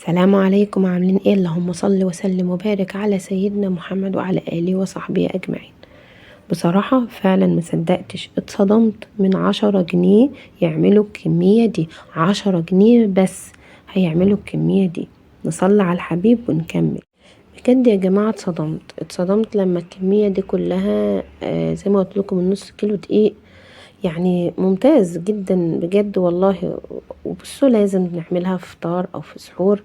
السلام عليكم، عاملين ايه؟ اللهم صل وسلم وبارك على سيدنا محمد وعلى اله وصحبه اجمعين. بصراحة فعلا مصدقتش، اتصدمت من 10 جنيه يعملوا الكمية دي. 10 جنيه بس هيعملوا الكمية دي. نصلي على الحبيب ونكمل. بجد يا جماعة اتصدمت لما الكمية دي كلها زي ما قلت لكم النص كيلو دقيق. يعني ممتاز جدا بجد والله. وبصوا لازم نعملها في فطار او في سحور،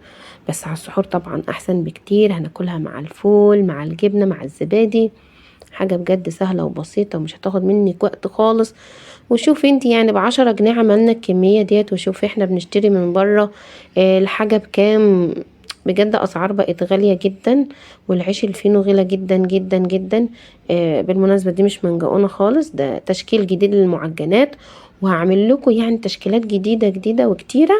بس على السحور طبعا احسن بكتير. هناكلها مع الفول مع الجبنة مع الزبادي. حاجة بجد سهلة وبسيطة ومش هتاخد منك وقت خالص. وشوفي انت يعني ب10 جنيه عملنا الكمية ديت، وشوفي احنا بنشتري من بره الحاجة بكام. بجد اسعار بقت غالية جدا، والعيش الفينو غلا جدا جدا جدا. بالمناسبة دي مش منجقونة خالص، ده تشكيل جديد للمعجنات، وهعمل لكم يعني تشكيلات جديدة وكتيرة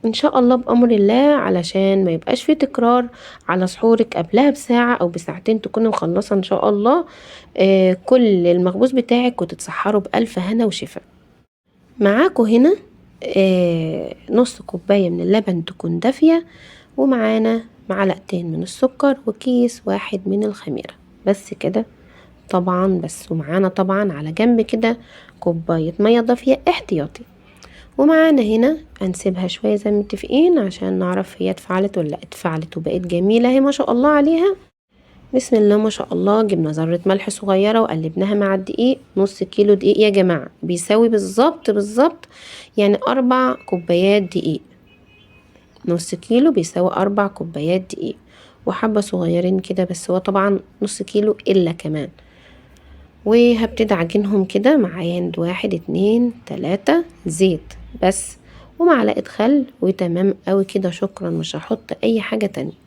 ان شاء الله بامر الله، علشان ما يبقاش في تكرار. على سحورك قبلها بساعة او بساعتين تكوني مخلصة ان شاء الله كل المخبوز بتاعك، وتتسحروا بألف هنا وشفا. معاكوا هنا نص كوباية من اللبن تكون دافية، ومعانا معلقتين من السكر وكيس واحد من الخميرة. بس كده طبعا. بس ومعانا طبعا على جنب كده كوباية مية دافية احتياطي. ومعانا هنا هنسيبها شوية زي ما متفقين عشان نعرف هي اتفعلت ولا اتفعلت وبقت جميلة اهي ما شاء الله عليها. بسم الله ما شاء الله. جبنا ذرة ملح صغيرة وقلبناها مع الدقيق. نص كيلو دقيق يا جماعة بيساوي بالظبط يعني 4 كوبايات دقيق. نص كيلو بيساوي 4 كوبايات دقيق، وحبة صغيرين كده، بس هو طبعا نص كيلو إلا كمان. وهبتدي اعجنهم كده معايا عند 1 2 3 زيت بس، ومعلقة خل، وتمام قوي كده. شكرا، مش هحط اي حاجة تانية.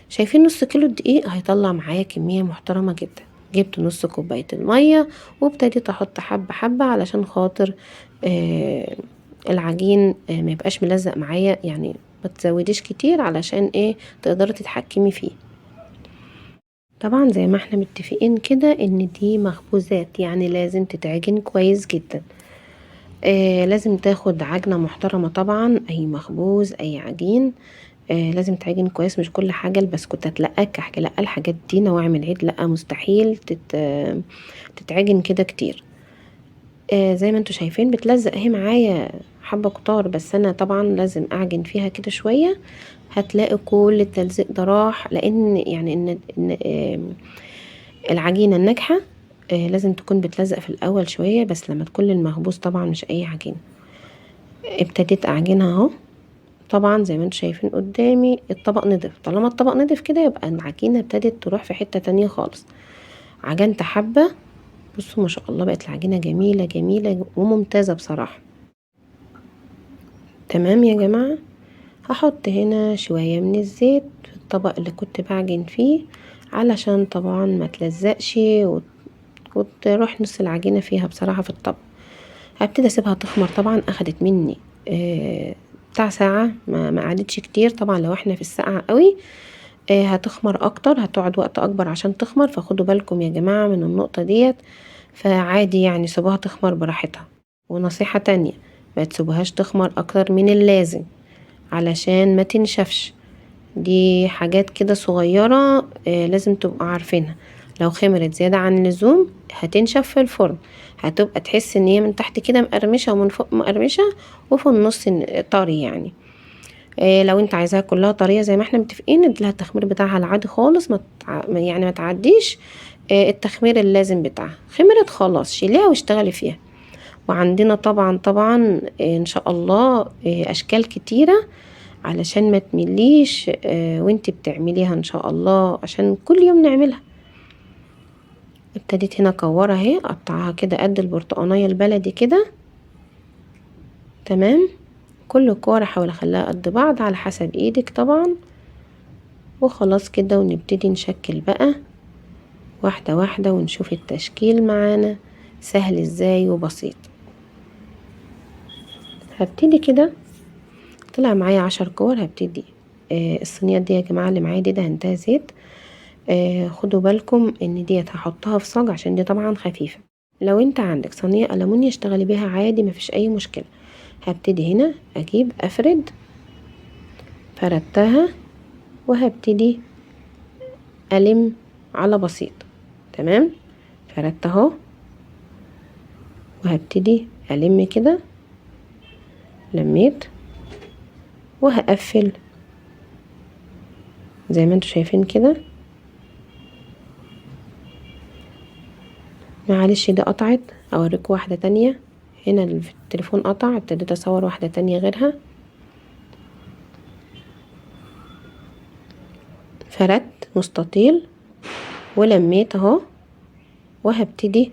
شايفين نص كيلو دقيق هيطلع معايا كمية محترمة جدا. جبت نص كوباية المية وابتديت احط حبة حبة علشان خاطر آه العجين ما يبقاش ملزق معايا يعني. ما تزوديش كتير علشان ايه تقدري تتحكمي فيه. طبعا زي ما احنا متفقين كده ان دي مخبوزات، يعني لازم تتعجن كويس جدا. لازم تاخد عجنة محترمة طبعا. اي مخبوز اي عجين لازم تعجن كويس. مش كل حاجة البسكوتات لا، الكحك لا، الحاجات دي نواعم العيد لا، مستحيل تتعجن كده كتير. زي ما انتوا شايفين بتلزق اهي معايا حبة كتار، بس انا طبعا لازم اعجن فيها كده شوية. هتلاقي كل التلزيق ده راح، لان يعني ان العجينة الناجحة لازم تكون بتلزق في الاول شوية، بس لما تكون المخبوز طبعا مش اي عجينة. ابتديت اعجنها اهو. طبعا زي ما انتوا شايفين قدامي الطبق نضف. طالما الطبق نضف كده يبقى العجينة ابتدت تروح في حتة تانية خالص. عجنت حبة. بصوا ما شاء الله بقت العجينة جميلة جميلة وممتازة بصراحة. تمام يا جماعة. هحط هنا شوية من الزيت في الطبق اللي كنت بعجن فيه، علشان طبعا ما تلزقش وتروح نص العجينة فيها بصراحة في الطبق. هبتدي اسيبها تخمر. طبعا اخدت مني بتاع ساعة، ما قعدتش كتير. طبعا لو احنا في الساقعة قوي هتخمر اكتر، هتقعد وقت اكبر عشان تخمر. فخدوا بالكم يا جماعة من النقطة ديت. فعادي يعني سيبوها تخمر براحتها. ونصيحة تانية، ما تسيبوهاش تخمر اكتر من اللازم علشان ما تنشفش. دي حاجات كده صغيرة لازم تبقوا عارفينها. لو خمرت زيادة عن اللزوم هتنشف في الفرن. هتبقى تحس ان هي من تحت كده مقرمشة ومن فوق مقرمشة وفي النص طري يعني. لو انت عايزاها كلها طرية زي ما احنا متفقين اديلها التخمير بتاعها العادي خالص. يعني ما تعديش التخمير اللازم بتاعها. خمرت خلاص شيليها واشتغلي فيها. وعندنا طبعا ان شاء الله اشكال كتيرة علشان ما تمليش وانت بتعمليها ان شاء الله، عشان كل يوم نعملها. ابتديت هنا اكورها اهي، اقطعها كده قد البرتقانية البلدي كده. تمام. كل كورة حاول اخليها قد بعض على حسب ايدك طبعا. وخلاص كده، ونبتدي نشكل بقى واحدة واحدة ونشوف التشكيل معانا سهل ازاي وبسيط. هبتدي كده. طلع معايا 10 كور. هبتدي الصينية دي يا جماعة اللي معايا دي دهنتها زيت. خدوا بالكم ان ديت هحطها في صاج عشان دي طبعا خفيفة. لو انت عندك صينية ألمونيا اشتغلي بيها عادي، مفيش اي مشكلة. هبتدي هنا اجيب افرد فردتها وهبتدي ألم على بسيط. تمام، فردت اهو وهبتدي ألم كده، لميت وهقفل زي ما انتوا شايفين كده. معلش ده قطعت، اوريكم واحدة تانية. هنا التليفون قطع، ابتديت اصور واحدة تانية غيرها. فردت مستطيل ولميت اهو وهبتدي.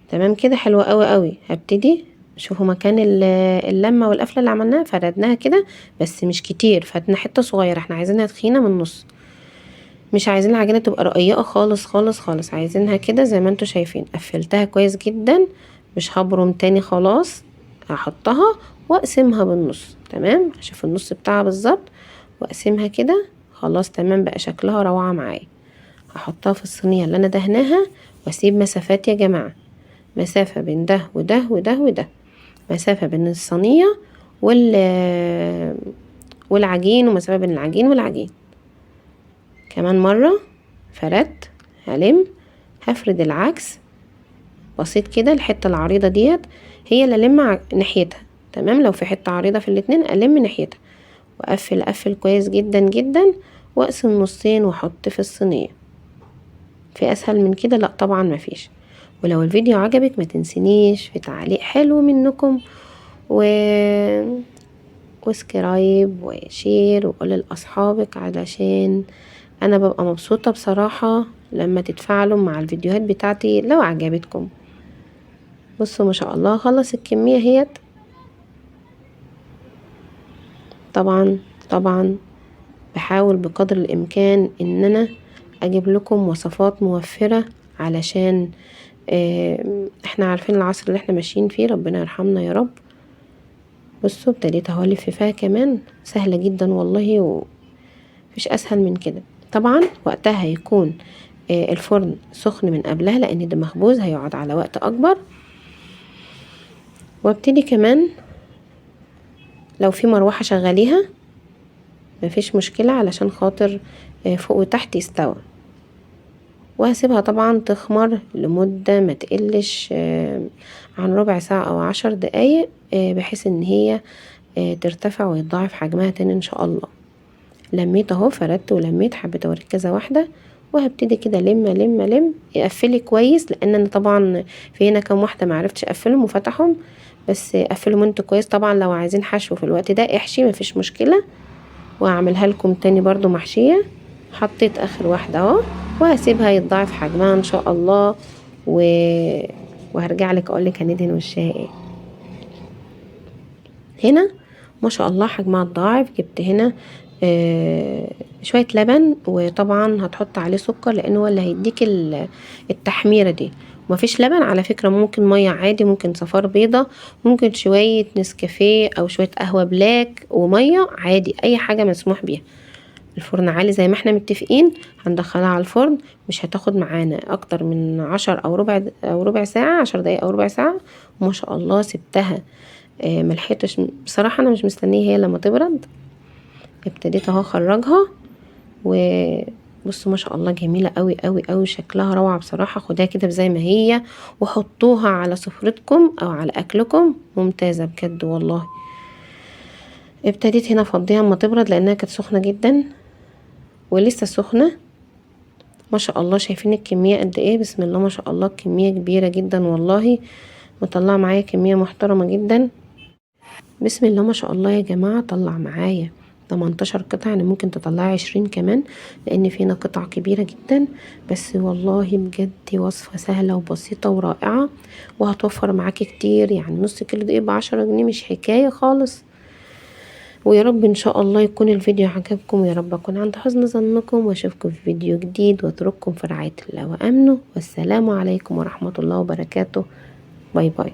تمام كده، حلوة قوي قوي. هبتدي شوفوا مكان اللمة والقفلة اللي عملناها، فردناها كده بس مش كتير، فردنا حتة صغيرة، احنا عايزينها تخينة من النص، مش عايزين العجينة تبقى رقيقة خالص خالص خالص، عايزينها كده زي ما انتوا شايفين. قفلتها كويس جدا، مش هبرم تاني خلاص. هحطها واقسمها بالنص. تمام، اشوف النص بتاعها بالظبط واقسمها كده. خلاص تمام، بقى شكلها روعة معايا. هحطها في الصينية اللي انا دهناها واسيب مسافات يا جماعة، مسافة بين ده وده وده وده، مسافة بين الصينية والعجين، ومسافة بين العجين والعجين. كمان مرة فردت، هلم، هفرد العكس بسيط كده. الحتة العريضة ديت هي اللي ألم ناحيتها. تمام، لو في حتة عريضة في الاتنين ألم ناحيتها، وأقفل كويس جدا جدا، وأقسم نصين وأحط في الصينية. في أسهل من كده؟ لأ طبعا مفيش. ولو الفيديو عجبك ما تنسنيش في تعليق حلو منكم وسكرايب وشير وقول لأصحابك، علشان انا ببقى مبسوطة بصراحة لما تتفاعلوا مع الفيديوهات بتاعتي لو عجبتكم. بصوا ما شاء الله، خلص الكمية هيت. طبعا بحاول بقدر الامكان ان انا اجيب لكم وصفات موفرة، علشان احنا عارفين العصر اللي احنا ماشيين فيه، ربنا يرحمنا يا رب. بصوا ابتديت اهو الف فيها كمان، سهلة جدا والله، ومفيش اسهل من كده. طبعا وقتها يكون الفرن سخن من قبلها، لان ده مخبوز هيقعد على وقت اكبر. وابتدي كمان لو في مروحة شغليها مفيش مشكلة، علشان خاطر فوق وتحت يستوى. وهسيبها طبعا تخمر لمدة ما تقلش عن ربع ساعة او 10 دقايق، بحيث ان هي ترتفع ويتضاعف حجمها تاني ان شاء الله. لميت اهو، فردت ولميت، حبيت اوريك كذا واحدة. وهبتدي كده لم اقفلي كويس، لان انا طبعا في هنا كام واحدة معرفتش اقفلهم وفتحهم، بس قفلهم انتوا كويس. طبعا لو عايزين حشو في الوقت ده احشي، مفيش مشكلة، وهعملها لكم تاني برضو محشية. حطيت اخر واحدة اهو، وهسيبها يتضاعف حجمها ان شاء الله، وهرجع لك اقول لك هندهن وشها ايه. هنا ما شاء الله حجمها اتضاعف. جبت هنا شوية لبن، وطبعا هتحط عليه سكر لانه هو اللي هيديك التحميرة دي. ومفيش لبن على فكرة، ممكن مية عادي، ممكن صفار بيضة، ممكن شوية نسكافيه او شوية قهوة بلاك ومية عادي، اي حاجة مسموح بيها. الفرن عالي زي ما احنا متفقين، هندخلها على الفرن، مش هتاخد معانا اكتر من 10 او ربع ساعة، 10 دقايق او ربع ساعة. وما شاء الله سبتها ملحقتش بصراحة، انا مش مستنية هي لما تبرد. ابتديت اهو اخرجها، وبصوا ما شاء الله جميلة قوي قوي قوي، شكلها روعة بصراحة. خدها كده زي ما هي وحطوها على سفرتكم او على اكلكم، ممتازة بجد والله. ابتديت هنا افضيها اما تبرد، لانها كانت سخنة جدا ولسه سخنة. ما شاء الله شايفين الكمية قد ايه؟ بسم الله ما شاء الله، كمية كبيرة جدا والله، مطلعة معايا كمية محترمة جدا. بسم الله ما شاء الله يا جماعة، طلع معايا 18 قطعة، يعني ممكن تطلعي 20 كمان، لان فينا قطع كبيرة جدا. بس والله بجد وصفة سهلة وبسيطة ورائعة، وهتوفر معاكي كتير. يعني نص كيلو دقيق ب10 جنيه، مش حكاية خالص. ويا رب ان شاء الله يكون الفيديو عجبكم، ويا رب اكون عند حسن ظنكم، واشوفكم في فيديو جديد، واترككم في رعاية الله وامنه، والسلام عليكم ورحمة الله وبركاته. باي باي.